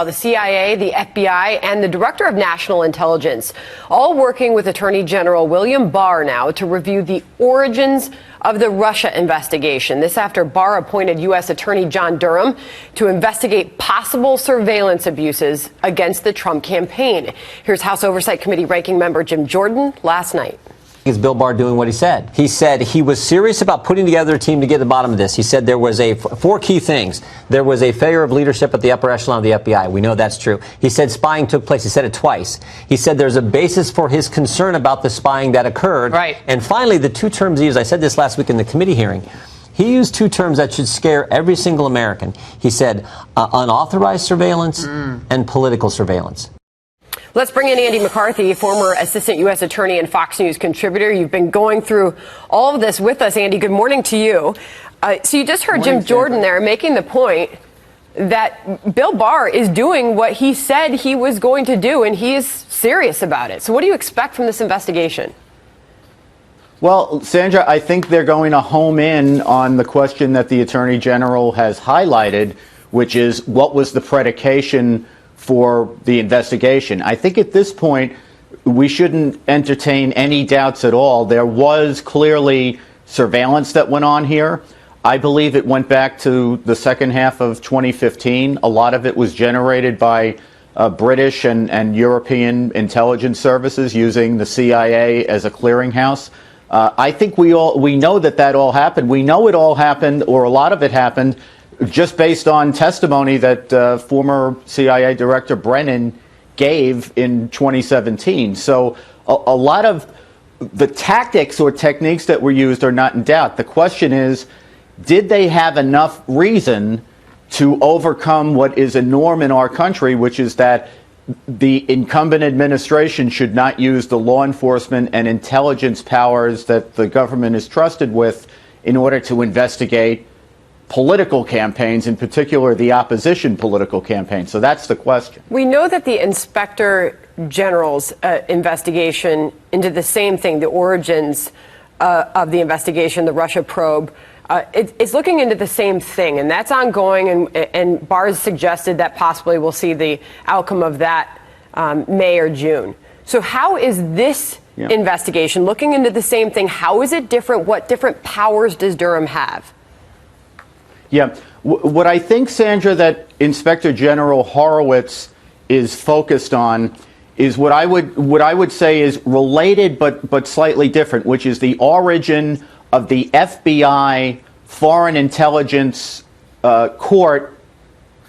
The CIA, the FBI, and the Director of National Intelligence all working with Attorney General William Barr now to review the origins of the Russia investigation. This after Barr appointed U.S. Attorney John Durham to investigate possible surveillance abuses against the Trump campaign. Here's House Oversight Committee Ranking Member Jim Jordan last night. Is Bill Barr doing what he said? He said he was serious about putting together a team to get to the bottom of this. He said there was four key things. There was a failure of leadership at the upper echelon of the FBI. We know that's true. He said spying took place. He said it twice. He said there's a basis for his concern about the spying that occurred. Right. And finally, the two terms he used, I said this last week in the committee hearing, he used two terms that should scare every single American. He said unauthorized surveillance and political surveillance. Let's bring in Andy McCarthy, former assistant U.S. attorney and Fox News contributor. You've been going through all of this with us, Andy. Good morning to you. So you just heard Jim Jordan there making the point that Bill Barr is doing what he said he was going to do, and he is serious about it. So what do you expect from this investigation? Well, Sandra, I think they're going to home in on the question that the Attorney General has highlighted, which is what was the predication for the investigation. I think at this point, we shouldn't entertain any doubts at all. There was clearly surveillance that went on here. I believe it went back to the second half of 2015. A lot of it was generated by British and European intelligence services using the CIA as a clearinghouse. I think we know that all happened. We know it all happened, or a lot of it happened, just based on testimony that former CIA Director Brennan gave in 2017. So a lot of the tactics or techniques that were used are not in doubt. The question is, did they have enough reason to overcome what is a norm in our country, which is that the incumbent administration should not use the law enforcement and intelligence powers that the government is trusted with in order to investigate political campaigns, in particular the opposition political campaigns. So that's the question. We know that the Inspector General's investigation into the same thing, the origins of the investigation, the Russia probe, it's looking into the same thing, and that's ongoing, and Barr has suggested that possibly we'll see the outcome of that May or June. So how is this investigation looking into the same thing? How is it different? What different powers does Durham have? Yeah, what I think, Sandra, that Inspector General Horowitz is focused on is what I would say is related but slightly different, which is the origin of the FBI Foreign Intelligence Court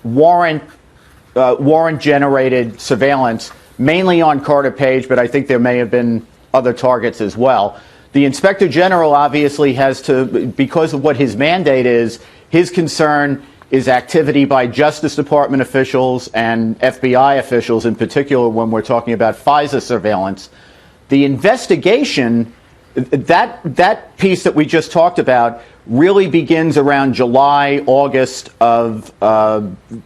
warrant-generated surveillance, mainly on Carter Page, but I think there may have been other targets as well. The Inspector General obviously has to, because of what his mandate is, his concern is activity by Justice Department officials and FBI officials, in particular when we're talking about FISA surveillance. The investigation, that piece that we just talked about, really begins around July, August of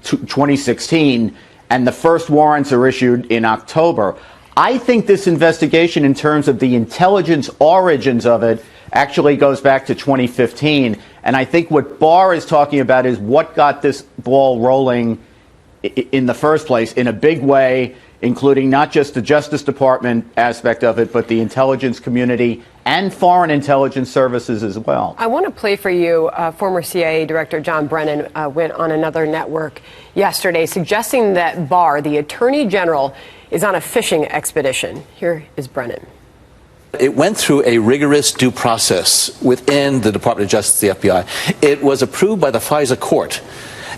2016, and the first warrants are issued in October. I think this investigation, in terms of the intelligence origins of it, actually goes back to 2015. And I think what Barr is talking about is what got this ball rolling in the first place in a big way, including not just the Justice Department aspect of it, but the intelligence community and foreign intelligence services as well. I want to play for you former CIA Director John Brennan went on another network yesterday suggesting that Barr, the Attorney General, is on a fishing expedition. Here is Brennan. It went through a rigorous due process within the Department of Justice, the FBI. It was approved by the FISA court.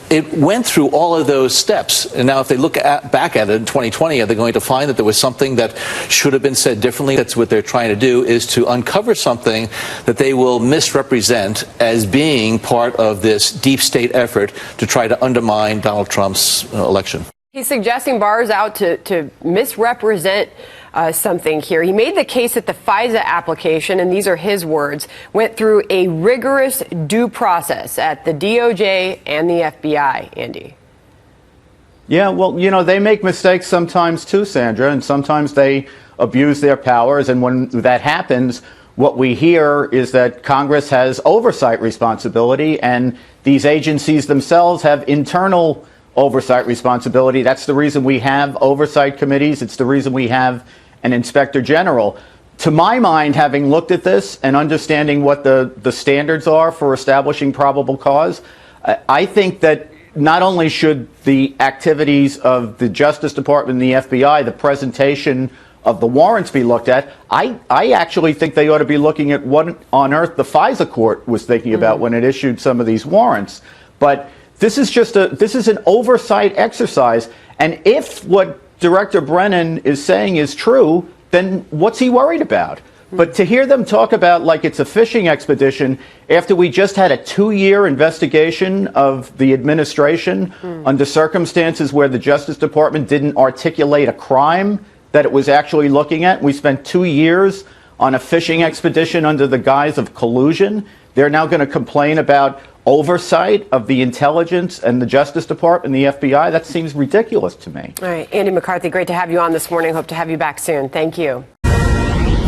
It went through all of those steps. And now if they look back at it in 2020, are they going to find that there was something that should have been said differently? That's what they're trying to do, is to uncover something that they will misrepresent as being part of this deep state effort to try to undermine Donald Trump's election. He's suggesting Barr is out to misrepresent something here. He made the case that the FISA application, and these are his words, went through a rigorous due process at the DOJ and the FBI, Andy. Yeah, well, you know, they make mistakes sometimes too, Sandra, and sometimes they abuse their powers. And when that happens, what we hear is that Congress has oversight responsibility, and these agencies themselves have internal oversight responsibility. That's the reason we have oversight committees. It's the reason we have an inspector general. To my mind, having looked at this and understanding what the standards are for establishing probable cause, I think that not only should the activities of the Justice Department and the FBI, the presentation of the warrants be looked at, I actually think they ought to be looking at what on earth the FISA court was thinking about when it issued some of these warrants. But this is an oversight exercise. And if what Director Brennan is saying is true, then what's he worried about? But to hear them talk about like it's a fishing expedition after we just had a 2-year investigation of the administration under circumstances where the Justice Department didn't articulate a crime that it was actually looking at. We spent 2 years on a fishing expedition under the guise of collusion. They're now going to complain about oversight of the intelligence and the Justice Department and the FBI. That seems ridiculous to me. All right, Andy McCarthy, great to have you on this morning. Hope to have you back soon. Thank you.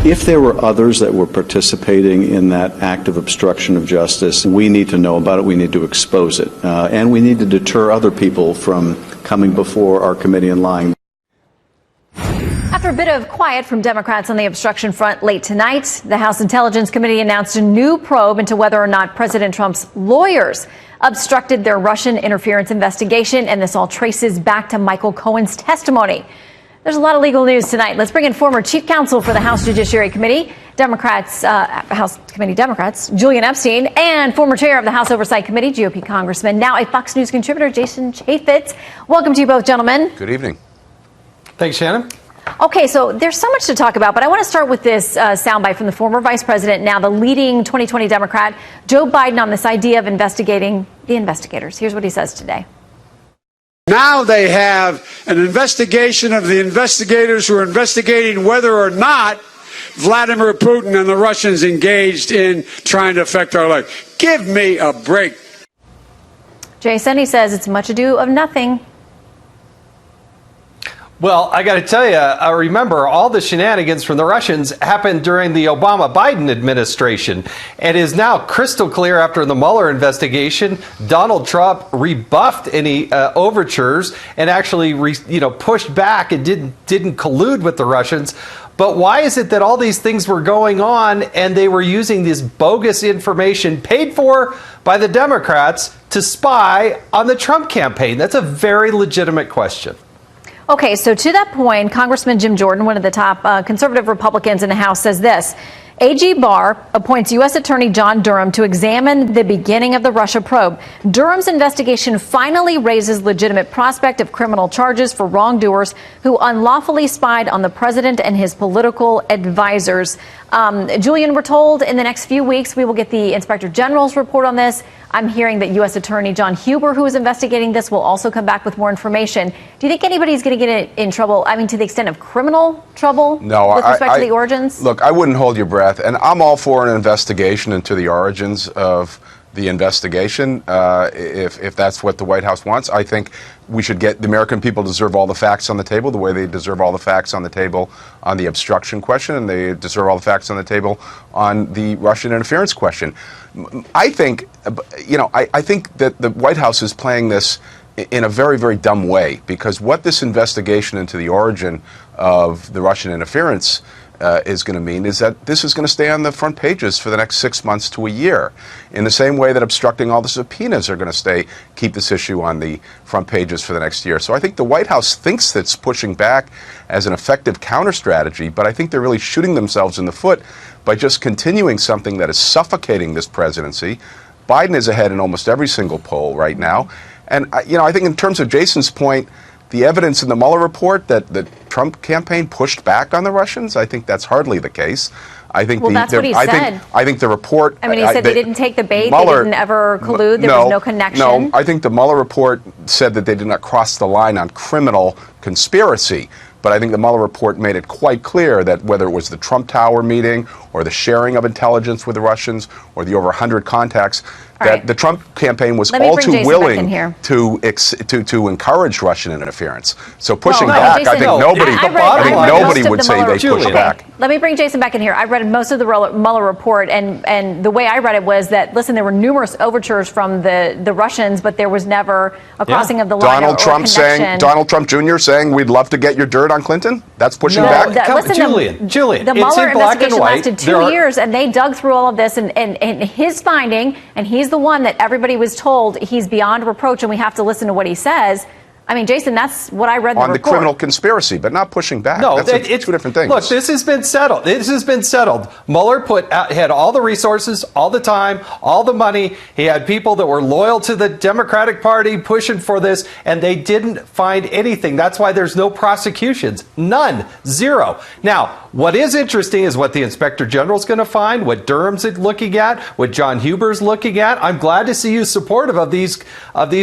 If there were others that were participating in that act of obstruction of justice, we need to know about it. We need to expose it. And we need to deter other people from coming before our committee and lying. After a bit of quiet from Democrats on the obstruction front late tonight, the House Intelligence Committee announced a new probe into whether or not President Trump's lawyers obstructed their Russian interference investigation. And this all traces back to Michael Cohen's testimony. There's a lot of legal news tonight. Let's bring in former chief counsel for the House Judiciary Committee, House Committee Democrats, Julian Epstein, and former chair of the House Oversight Committee, GOP Congressman, now a Fox News contributor, Jason Chaffetz. Welcome to you both, gentlemen. Good evening. Thanks, Shannon. Okay, so there's so much to talk about, but I want to start with this soundbite from the former vice president, now the leading 2020 Democrat, Joe Biden, on this idea of investigating the investigators. Here's what he says today. Now they have an investigation of the investigators who are investigating whether or not Vladimir Putin and the Russians engaged in trying to affect our life. Give me a break. Jason, he says it's much ado of nothing. Well, I got to tell you, I remember all the shenanigans from the Russians happened during the Obama-Biden administration. And is now crystal clear after the Mueller investigation, Donald Trump rebuffed any overtures and actually pushed back and didn't collude with the Russians. But why is it that all these things were going on and they were using this bogus information paid for by the Democrats to spy on the Trump campaign? That's a very legitimate question. Okay, so to that point, Congressman Jim Jordan, one of the top conservative Republicans in the House, says this. AG Barr appoints U.S. Attorney John Durham to examine the beginning of the Russia probe. Durham's investigation finally raises legitimate prospect of criminal charges for wrongdoers who unlawfully spied on the president and his political advisors. Julian, we're told in the next few weeks we will get the Inspector General's report on this. I'm hearing that U.S. Attorney John Huber, who is investigating this, will also come back with more information. Do you think anybody's going to get in trouble? I mean, to the extent of criminal trouble? No, with respect to the origins? Look, I wouldn't hold your breath. And I'm all for an investigation into the origins of the investigation. If that's what the White House wants, I think we should get the American people deserve all the facts on the table the way they deserve all the facts on the table on the obstruction question, and they deserve all the facts on the table on the Russian interference question. I think, I think that the White House is playing this in a very, very dumb way, because what this investigation into the origin of the Russian interference is going to mean is that this is going to stay on the front pages for the next 6 months to a year, in the same way that obstructing all the subpoenas are going to keep this issue on the front pages for the next year. So I think the White House thinks that's pushing back as an effective counter strategy, but I think they're really shooting themselves in the foot by just continuing something that is suffocating this presidency. Biden is ahead in almost every single poll right now. And, I think in terms of Jason's point, the evidence in the Mueller report that the Trump campaign pushed back on the Russians, I think that's hardly the case. I think that's what he said. I think the report. I mean, he said they didn't take the bait, Mueller, they didn't ever collude, there was no connection. No, I think the Mueller report said that they did not cross the line on criminal conspiracy. But I think the Mueller report made it quite clear that whether it was the Trump Tower meeting or the sharing of intelligence with the Russians or the over 100 contacts, that the Trump campaign was all too willing to encourage Russian interference. So pushing back, I think nobody would say they pushed back. Let me bring Jason back in here. I read most of the Mueller report, and the way I read it was that, listen, there were numerous overtures from the Russians, but there was never a crossing of the line. Donald Trump Jr. saying, we'd love to get your dirt on Clinton? That's pushing back? Julian, the Mueller investigation lasted 2 years, and they dug through all of this, and his finding, and he's the one that everybody was told he's beyond reproach and we have to listen to what he says. I mean, Jason, that's what I read in the report. On the criminal conspiracy, but not pushing back. No, it's two different things. Look, this has been settled. This has been settled. Mueller had all the resources, all the time, all the money. He had people that were loyal to the Democratic Party pushing for this, and they didn't find anything. That's why there's no prosecutions. None. Zero. Now, what is interesting is what the Inspector General is going to find, what Durham's looking at, what John Huber's looking at. I'm glad to see you supportive of these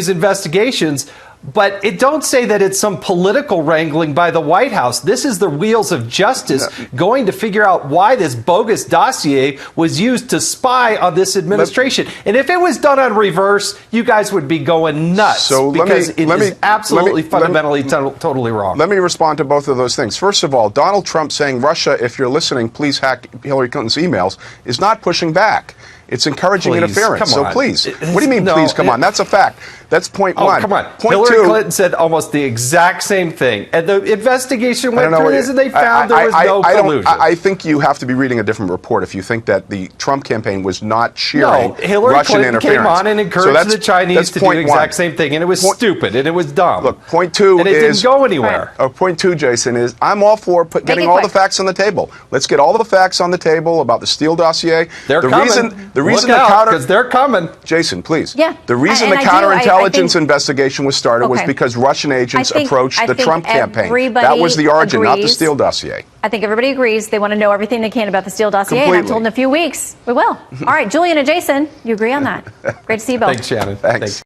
investigations. But it don't say that it's some political wrangling by the White House. This is the wheels of justice going to figure out why this bogus dossier was used to spy on this administration. And if it was done on reverse, you guys would be going nuts because it is absolutely fundamentally totally wrong. Let me respond to both of those things. First of all, Donald Trump saying, Russia, if you're listening, please hack Hillary Clinton's emails, is not pushing back. It's encouraging interference. So please. What do you mean, please, come on? That's a fact. That's point one. Come on. Point Hillary two, Clinton said almost the exact same thing. And the investigation went through this and they found there was no collusion. I think you have to be reading a different report if you think that the Trump campaign was not cheering Hillary Russian Clinton interference. came on and encouraged the Chinese to do the exact same thing. And it was stupid and it was dumb. Look, point two and it didn't go anywhere. Point two, Jason, is I'm all for getting all the facts on the table. Let's get all of the facts on the table about the Steele dossier. They're coming. The reason the counter... because they're coming. Jason, please. Yeah. The reason the counterintelligence investigation was started was because Russian agents approached the Trump campaign. That was the origin, not the Steele dossier. I think everybody agrees they want to know everything they can about the Steele dossier. Completely. And I'm told in a few weeks we will. All right, Julian and Jason, you agree on that? Great to see you both. Thanks, Shannon. Thanks.